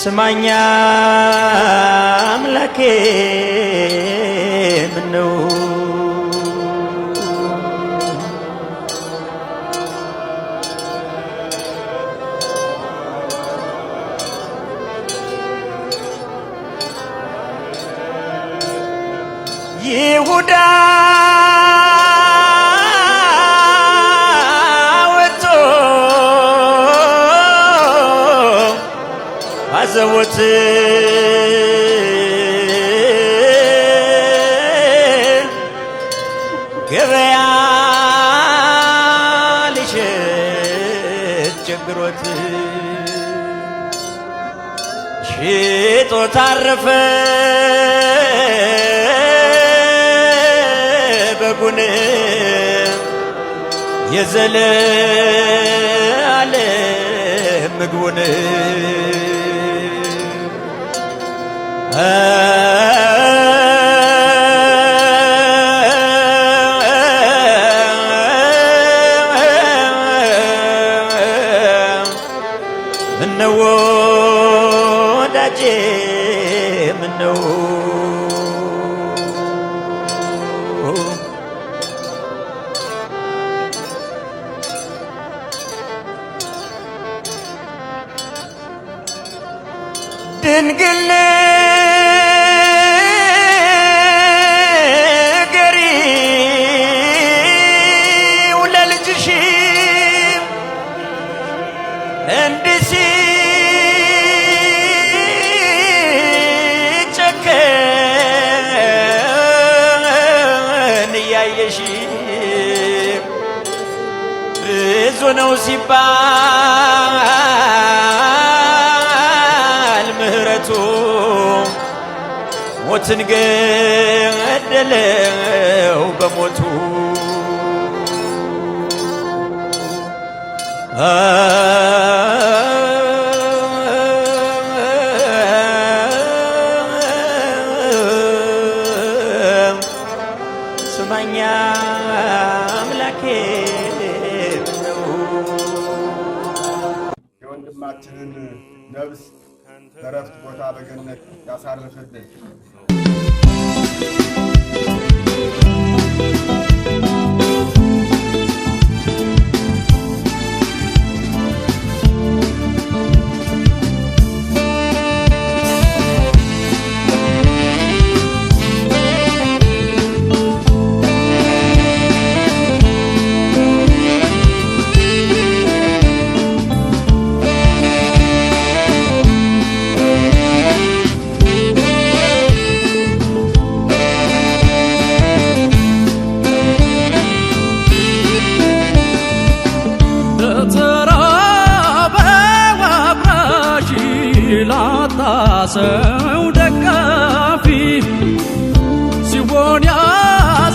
ስማኛ አምላኬ ምነው ይሁዳ ወጥቶ አዘወት ገበያ ሊሸጥ ቸግሮት ሽጦ ታረፈ በጉን የዘለዓለም ምግቡን ምነው ወዳጄ ምነው ድንግል ንገሪው ለልጅሽ እንዲህ ሲጨከን እያየሽ ብዙ ነው ሲባል ምህረቱ ሞትን ገደለው በሞቱ ስማኛ አምላኬ ነው የወንድማችንን ነፍስ በረፍት ቦታ በገነት ያሳርፍልን። ሰው ደጋፊ ሲሆን ያሳዝናል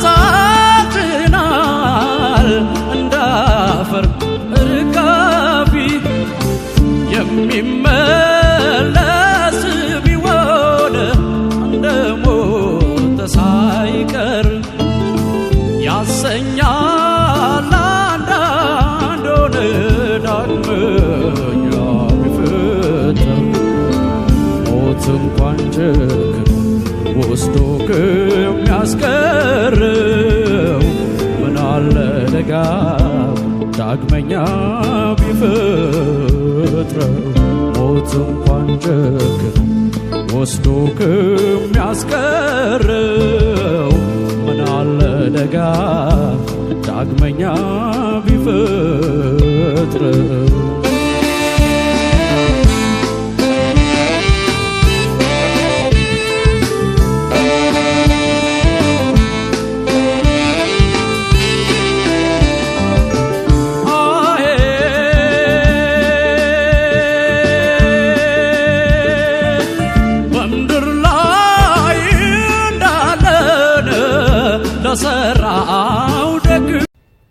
እንዳፈር ርጋፊ የሚመለስ ቢሆን እንደ ሞተ ሳይቀር ያሰኛል አንዳንዱን ዳግመኛ ቢፈጠር እንኳን ቸግሮ ወስዶ ከሚያስቀረው ምናለ ዳግመኛ ቢፈጥረው ሞት እንኳን ቸግሮ ወስዶ ከሚያስቀረው ምናለ ዳግመኛ ቢፈጥረው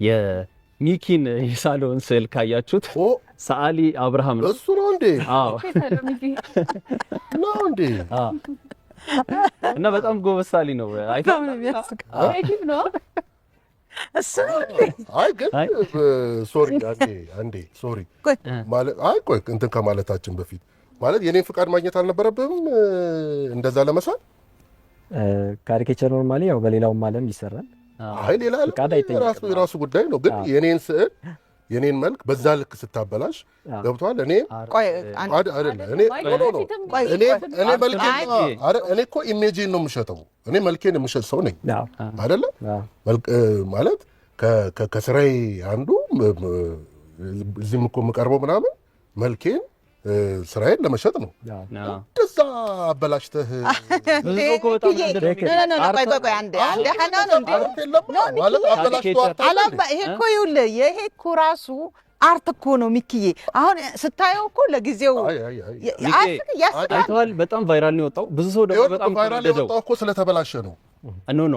የሚኪን የሳሎን ስዕል ካያችሁት ሰዓሊ አብርሃም ነው። እሱ ነው እንዴ? አዎ ነው እንዴ? አዎ። እና በጣም ጎበዝ ሰዓሊ ነው። አይተህ ነው አይ ግን ሶሪ አንዴ ሶሪ ማለት ቆይ እንትን ከማለታችን በፊት ማለት የኔን ፍቃድ ማግኘት አልነበረብህም እንደዛ ለመስራት? ካሪኬቸር ኖርማሊ ያው በሌላውም ዓለም ይሰራል። አይ ሌላ ራሱ ጉዳይ ነው። ግን የኔን ስዕል የኔን መልክ በዛ ልክ ስታበላሽ ገብቷል። እኔ እኮ ኢሜጂን ነው የምሸጠው። እኔ መልኬን የምሸጥ ሰው ነኝ አይደለ? ማለት ከስራዬ አንዱ እዚህም እኮ የምቀርበው ምናምን መልኬን ስራዬን ለመሸጥ ነው። እንደዛ አበላሽተህ ይሄ እኮ ራሱ አርት እኮ ነው ሚኪዬ። አሁን ስታየው እኮ ለጊዜው አይተዋል። በጣም ቫይራል ነው የወጣው። ብዙ ሰው ደግሞ በጣም ቫይራል የወጣው እኮ ስለተበላሸ ነው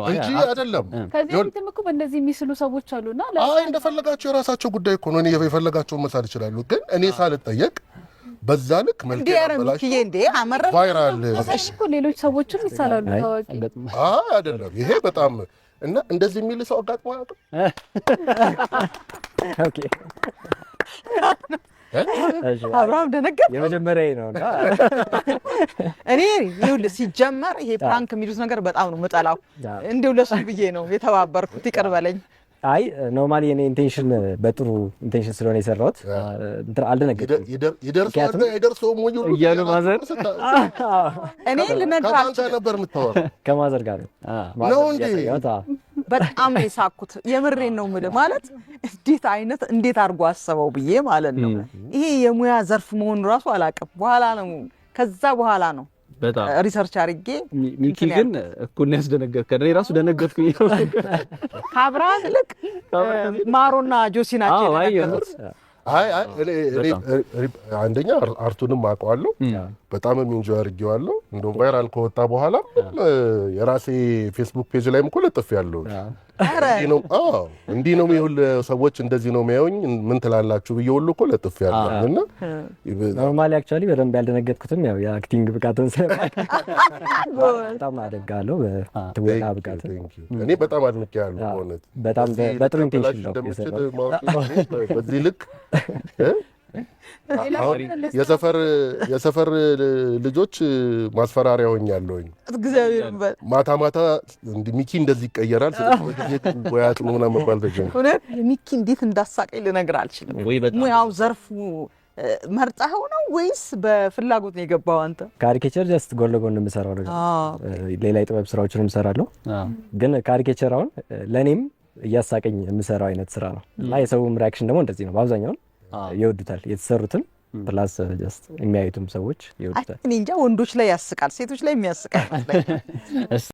እንጂ አይደለም። ከዚህ በፊትም እኮ በእንደዚህ የሚስሉ ሰዎች አሉና እንደፈለጋቸው የራሳቸው ጉዳይ እኮ ነው። እኔ የፈለጋቸውን መሳል ይችላሉ። ግን እኔ ሳልጠየቅ በዛ ልክ መልክ ያበላሽ ቫይራል እኮ ሌሎች ሰዎችም ይሳላሉ። ታዋቂ አይደለም ይሄ በጣም እና እንደዚህ የሚል ሰው አጋጥሞ አያውቅም። ኦኬ አብርሃም ደነገጥ የመጀመሪያዬ ነው። እኔ ይኸውልህ ሲጀመር ይሄ ፕራንክ የሚሉት ነገር በጣም ነው የምጠላው። እንደው ለሱ ብዬ ነው የተባበርኩት፣ ይቅር በለኝ። አይ ኖርማሊ እኔ ኢንቴንሽን በጥሩ ኢንቴንሽን ስለሆነ የሰራሁት አልደነገጥኩም። ይደርሳል አይደርሰውም ወይ እያሉ ማዘር እኔ ልነግራችሁ ነበር የምታወራው ከማዘር ጋር ነው እንዴ? በጣም የሳኩት የምሬን ነው የምልህ። ማለት እንዴት አድርጎ አሰበው ብዬ ማለት ነው። ይሄ የሙያ ዘርፍ መሆኑ ራሱ አላውቅም። ከዛ በኋላ ነው በጣም ሪሰርች አድርጌ። ሚኪ ግን እኩል ነው ያስደነገጥከኝ። እኔ ራሱ ደነገጥኩኝ። ከአብርሃም ይልቅ ማሮና ጆሲ ናቸው የደነገጡት። አንደኛ አርቱንም አውቀዋለሁ፣ በጣም ኢንጆይ አድርጌዋለሁ። እንደውም ቫይራል ከወጣ በኋላ የራሴ ፌስቡክ ፔጅ ላይም እኮ ለጥፌያለሁ። እንዲህ ነው ይሁን ሰዎች እንደዚህ ነው የሚያዩኝ ምን ትላላችሁ ብዬ ሁሉ እኮ ለጥፌያለሁ። እና ኖርማሊ አክቹአሊ በደንብ ያልደነገጥኩትም ያው የአክቲንግ ብቃትን በጣም አደንቃለሁ። በትወና ብቃት እኔ በጣም አድንቄያለሁ። በእውነት በጣም በጥሩ ኢንቴንሽን ነው የሰራው። በዚህ ልክ የሰፈር ልጆች ማስፈራሪያ ሆኛለሁኝ። ማታ ሚኪ እንደዚህ ይቀየራል ወያት ነው ምናምን መባል ተጀመረ። እውነት ሚኪ እንዴት እንዳሳቀኝ ልነግር አልችልም። ሙያው ዘርፉ መርጠኸው ነው ወይስ በፍላጎት ነው የገባው አንተ? ካሪኬቸር ጀስት ጎን ለጎን የምሰራው ነገር ሌላ የጥበብ ስራዎችንም እሰራለሁ። ግን ካሪኬቸር አሁን ለእኔም እያሳቀኝ የምሰራው አይነት ስራ ነው እና የሰውም ሪያክሽን ደግሞ እንደዚህ ነው። በአብዛኛው ይወዱታል የተሰሩትን ፕላስ ጀስት የሚያዩትም ሰዎች ይወዱታል። እኔ እንጃ ወንዶች ላይ ያስቃል፣ ሴቶች ላይ የሚያስቃል።